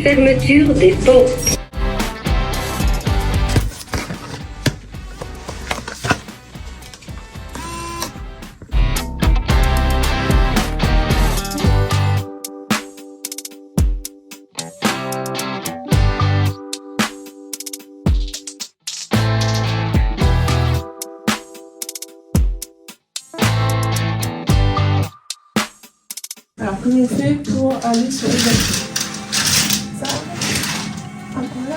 fermeture des ponts. Alors comment on fait pour aller sur les bateaux? Ça, voilà.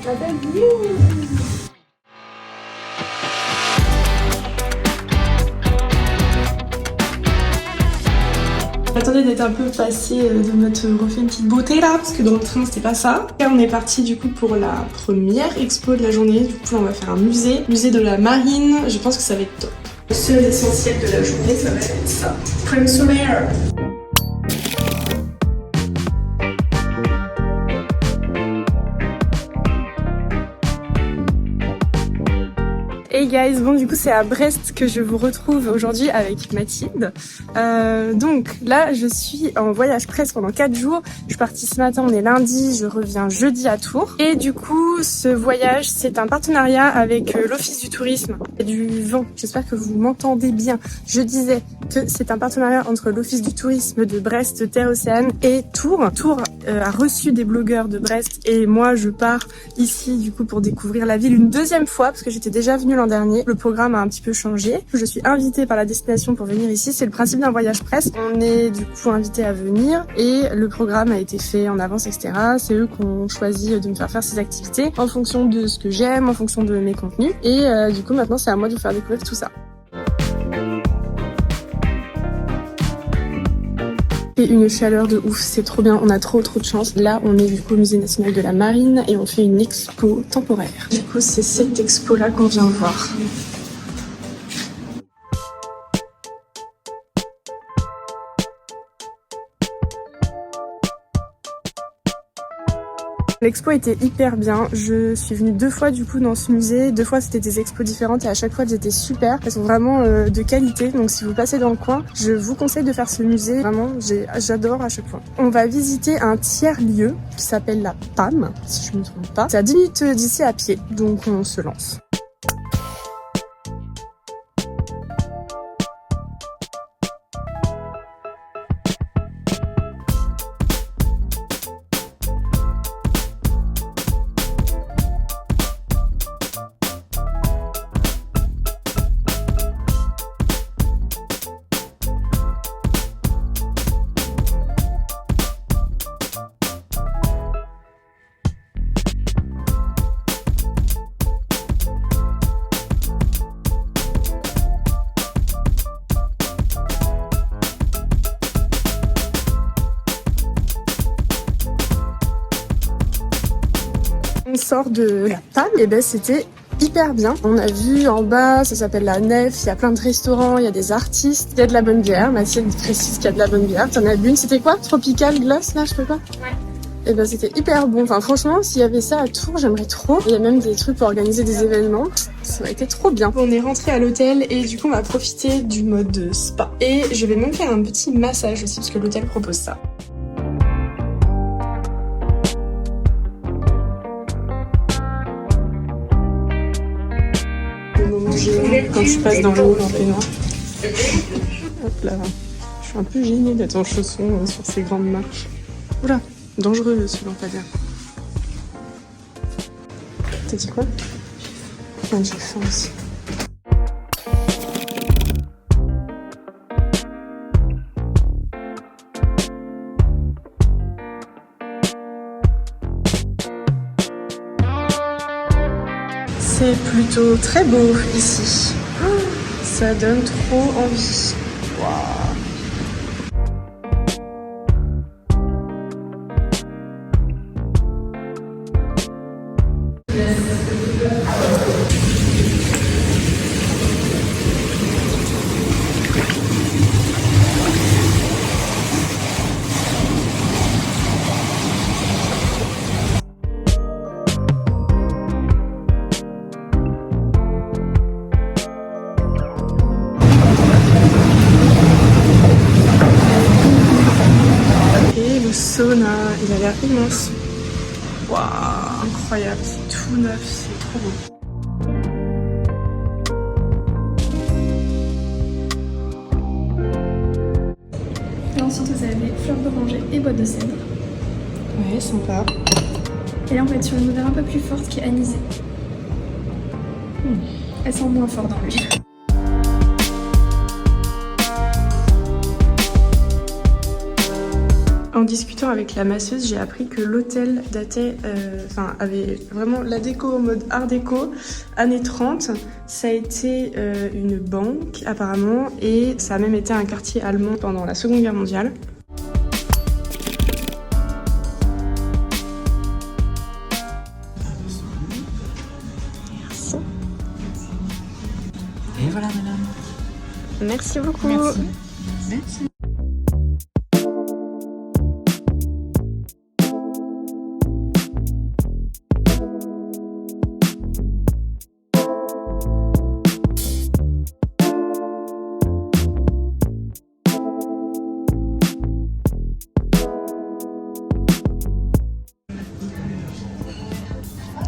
La belle vue. J'attendais d'être un peu passé de notre refait une petite beauté là, parce que dans le train c'était pas ça. Et on est parti du coup pour la première expo de la journée. Du coup on va faire un musée de la marine. Je pense que ça va être top. Le seul essentiel de la journée, ça va être ça. Crème solaire. Hey guys, bon du coup c'est à Brest que je vous retrouve aujourd'hui avec Mathilde. Donc là je suis en voyage presse pendant 4 jours. Je suis partie ce matin, on est lundi, je reviens jeudi à Tours. Et du coup ce voyage c'est un partenariat avec l'Office du tourisme et du vent. J'espère que vous m'entendez bien. Je disais que c'est un partenariat entre l'Office du tourisme de Brest, Terre-Océane et Tours. Tours a reçu des blogueurs de Brest et moi je pars ici du coup pour découvrir la ville une deuxième fois parce que j'étais déjà venue l'an dernier. Le programme a un petit peu changé. Je suis invitée par la destination pour venir ici. C'est le principe d'un voyage presse. On est du coup invité à venir et le programme a été fait en avance, etc. C'est eux qui ont choisi de me faire ces activités en fonction de ce que j'aime, en fonction de mes contenus. Et du coup maintenant c'est à moi de vous faire découvrir tout ça. Et une chaleur de ouf, c'est trop bien, on a trop de chance. Là, on est du coup au Musée National de la Marine et on fait une expo temporaire. Du coup, c'est cette expo-là qu'on vient voir. L'expo était hyper bien, je suis venue 2 fois du coup dans ce musée, 2 fois c'était des expos différentes et à chaque fois elles étaient super, elles sont vraiment de qualité, donc si vous passez dans le coin, je vous conseille de faire ce musée, vraiment j'adore à chaque fois. On va visiter un tiers-lieu qui s'appelle la PAM, si je ne me trompe pas, c'est à 10 minutes d'ici à pied, donc on se lance. On sort de la table, et ben c'était hyper bien. On a vu en bas, ça s'appelle la Nef, il y a plein de restaurants, il y a des artistes, il y a de la bonne bière. Mathilde précise qu'il y a de la bonne bière. T'en as bu une, c'était quoi? Tropical Glass là, je sais pas. Ouais. Et ben c'était hyper bon. Enfin franchement, s'il y avait ça à Tours, j'aimerais trop. Il y a même des trucs pour organiser des événements. Ça aurait été trop bien. On est rentré à l'hôtel et du coup on va profiter du mode spa. Et je vais même faire un petit massage aussi parce que l'hôtel propose ça. Quand tu passes dans l'eau, en peignoir. Hop là. Je suis un peu gênée d'être en chaussons sur ces grandes marches. Oula, dangereux ce lampadaire. T'as dit quoi? Ouais, j'ai faim aussi. C'est plutôt très beau ici. Ça donne trop envie. Waouh. sauna, il a l'air immense. Waouh, incroyable, c'est tout neuf, c'est trop beau. Et ensuite vous avez fleurs d'oranger et boîte de cèdre. Ouais, sympa. Et là on va être sur une odeur un peu plus forte qui est anisée. Elle sent moins fort dans l'huile. En discutant avec la masseuse, j'ai appris que l'hôtel datait, avait vraiment la déco en mode art déco, années 30. Ça a été une banque apparemment et ça a même été un quartier allemand pendant la Seconde Guerre mondiale. Merci. Et voilà madame. Merci beaucoup. Merci. Merci.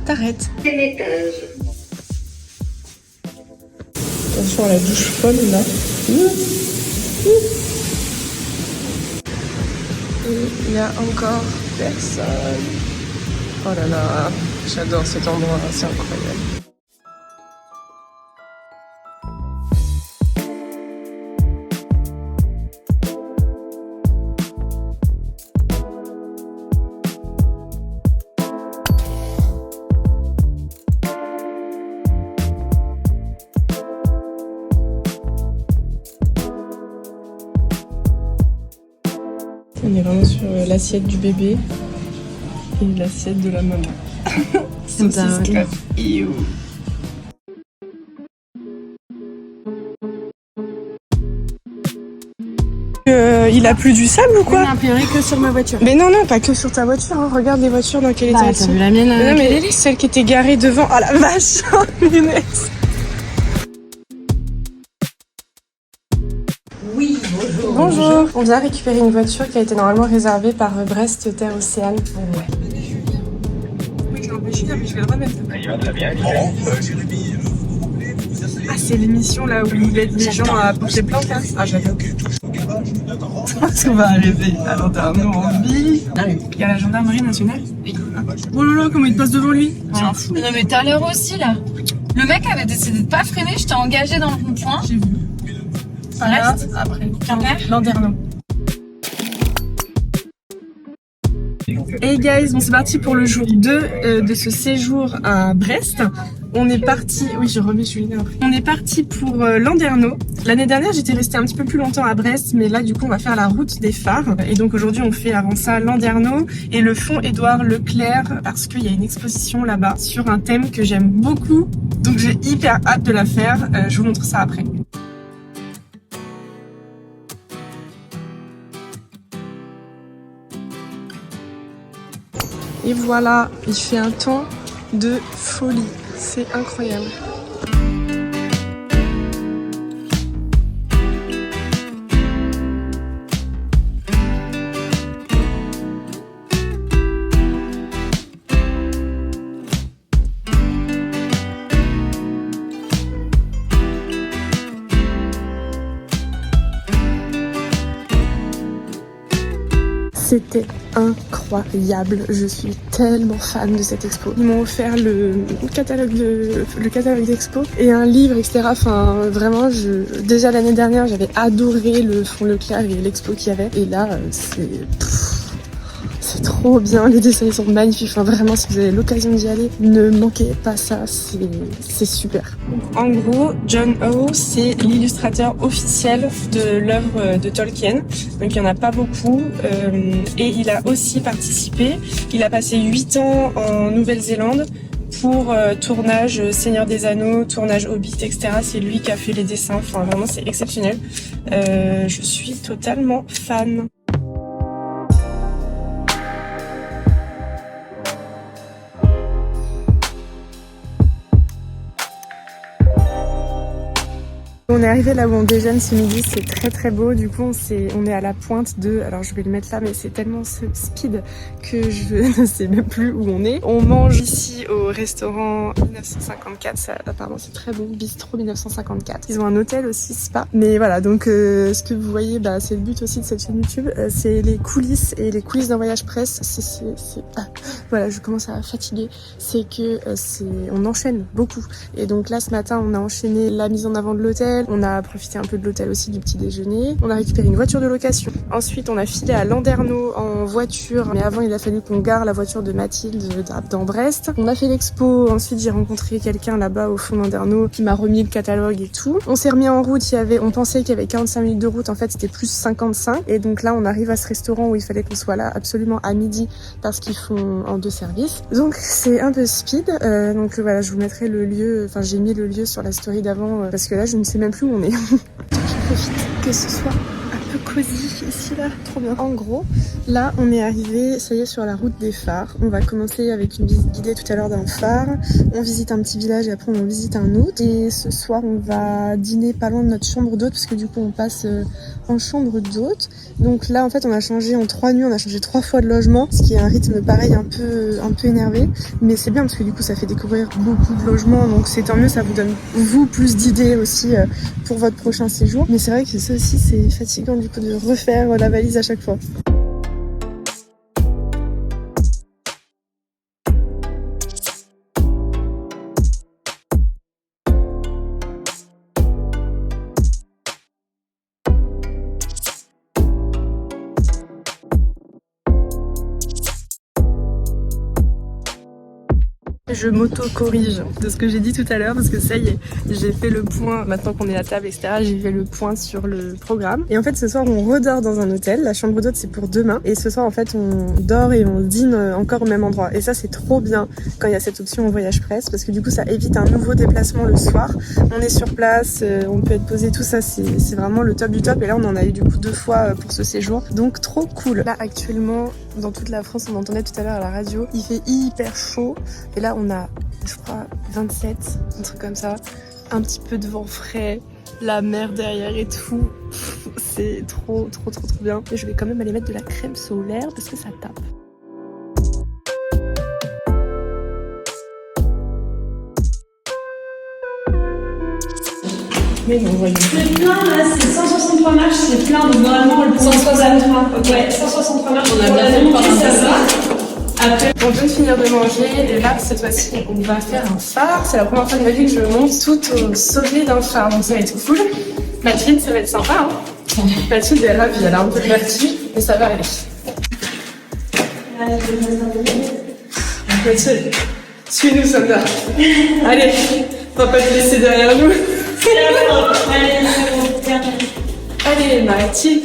T'arrêtes. Attention à la douche folle là. Et il y a encore personne. Oh là là, j'adore cet endroit, c'est incroyable. On est vraiment sur l'assiette du bébé et l'assiette de la maman. C'est ça. Il a plu du sable ou quoi? Non, a priori que sur ma voiture. Mais non, pas que sur ta voiture. Hein. Regarde les voitures dans quel état elles sont. T'as vu la mienne? Non, mais celle qui était garée devant. Oh la vache! Lunettes. Oui, bonjour. Bonjour. On vient récupérer une voiture qui a été normalement réservée par Brest Terre Océane. Ouais. Oui, j'ai empêché, mais je vais le remettre. Ah, c'est l'émission là où il aide les gens à porter plainte. Hein. Ah, j'adore. Parce qu'on va arriver à Landerneau en vie. Il y a la gendarmerie nationale. Oh là là, comment il passe devant lui. C'est un fou. Non mais tout à l'heure aussi là. Le mec avait décidé de pas freiner, je t'ai engagé dans le rond-point. J'ai vu. Reste. Après. Quimper. Landerneau. Hey guys, bon c'est parti pour le jour 2 de ce séjour à Brest. On est parti, oui je remets Julien après. On est parti pour Landerneau. L'année dernière j'étais restée un petit peu plus longtemps à Brest, mais là du coup on va faire la route des phares. Et donc aujourd'hui on fait avant ça Landerneau et le fond Édouard Leclerc parce qu'il y a une exposition là-bas sur un thème que j'aime beaucoup. Donc j'ai hyper hâte de la faire, je vous montre ça après. Et voilà, il fait un temps de folie, c'est incroyable. C'était incroyable, je suis tellement fan de cette expo. Ils m'ont offert le catalogue d'expo et un livre, etc. Enfin, vraiment, déjà l'année dernière, j'avais adoré le fond Leclerc et l'expo qu'il y avait. Et là, c'est trop bien, les dessins sont magnifiques. Enfin, vraiment, si vous avez l'occasion d'y aller, ne manquez pas ça, c'est super. En gros, John Howe, c'est l'illustrateur officiel de l'œuvre de Tolkien. Donc, il n'y en a pas beaucoup. Et il a aussi participé. Il a passé 8 ans en Nouvelle-Zélande pour tournage Seigneur des Anneaux, tournage Hobbit, etc. C'est lui qui a fait les dessins. Enfin, vraiment, c'est exceptionnel. Je suis totalement fan. On est arrivé là où on déjeune ce midi, c'est très très beau. Du coup, on est à la pointe de... Alors je vais le mettre là, mais c'est tellement speed que je ne sais même plus où on est. On mange ici au restaurant 1954. Ça, apparemment, c'est très bon. Bistro 1954. Ils ont un hôtel aussi, spa. Mais voilà, donc ce que vous voyez, bah, c'est le but aussi de cette chaîne YouTube. C'est les coulisses et les coulisses d'un voyage presse. Voilà, je commence à fatiguer. C'est que on enchaîne beaucoup. Et donc là, ce matin, on a enchaîné la mise en avant de l'hôtel. On a profité un peu de l'hôtel aussi, du petit déjeuner. On a récupéré une voiture de location. Ensuite, on a filé à Landerneau en voiture. Mais avant, il a fallu qu'on gare la voiture de Mathilde dans Brest. On a fait l'expo. Ensuite, j'ai rencontré quelqu'un là-bas au fond Landerneau qui m'a remis le catalogue et tout. On s'est remis en route. On pensait qu'il y avait 45 minutes de route. En fait, c'était plus 55. Et donc là, on arrive à ce restaurant où il fallait qu'on soit là absolument à midi parce qu'ils font en 2 services. Donc, c'est un peu speed. Donc voilà, je vous mettrai le lieu. Enfin, j'ai mis le lieu sur la story d'avant parce que là, je ne sais même plus où on est. Je profite que ce soit un peu cosy ici là, trop bien. En gros, là on est arrivé, ça y est, sur la route des phares. On va commencer avec une visite guidée tout à l'heure d'un phare. On visite un petit village et après on en visite un autre. Et ce soir on va dîner pas loin de notre chambre d'hôte parce que du coup on passe en chambre d'hôte. Donc là en fait on a changé en 3 nuits, on a changé 3 fois de logement, ce qui est un rythme pareil un peu énervé. Mais c'est bien parce que du coup ça fait découvrir beaucoup de logements, donc c'est tant mieux, ça vous donne plus d'idées aussi pour votre prochain séjour. Mais c'est vrai que ça aussi c'est fatigant du coup de refaire la valise à chaque fois. Je m'auto-corrige de ce que j'ai dit tout à l'heure parce que ça y est, j'ai fait le point, maintenant qu'on est à table, etc. J'ai fait le point sur le programme. Et en fait, ce soir, on redort dans un hôtel. La chambre d'hôte, c'est pour demain. Et ce soir, en fait, on dort et on dîne encore au même endroit. Et ça, c'est trop bien quand il y a cette option en voyage presse parce que du coup, ça évite un nouveau déplacement le soir. On est sur place, on peut être posé, tout ça, c'est vraiment le top du top. Et là, on en a eu du coup 2 fois pour ce séjour. Donc, trop cool. Là, actuellement, dans toute la France, on entendait tout à l'heure à la radio, il fait hyper chaud. Et là, on a, je crois, 27, un truc comme ça. Un petit peu de vent frais, la mer derrière et tout. C'est trop bien. Et je vais quand même aller mettre de la crème solaire parce que ça tape. Mais non, voyons. C'est plein là, c'est 163 marches, c'est plein, donc normalement le 163. Ouais, 163 marches. On a bien fait par ça va. Après, on vient de finir de manger et là cette fois-ci on va faire un phare. C'est la première fois de ma vie que je monte tout au sommet d'un phare, donc ça va être cool. Mathilde, ça va être sympa, hein. Mathilde est ravie, elle a un peu de vertige, mais ça va aller. Mathilde, suis-nous Sandra. Allez, on va pas te laisser derrière nous. Allez Mathilde.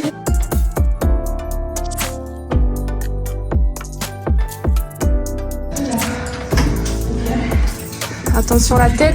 Attention la tête.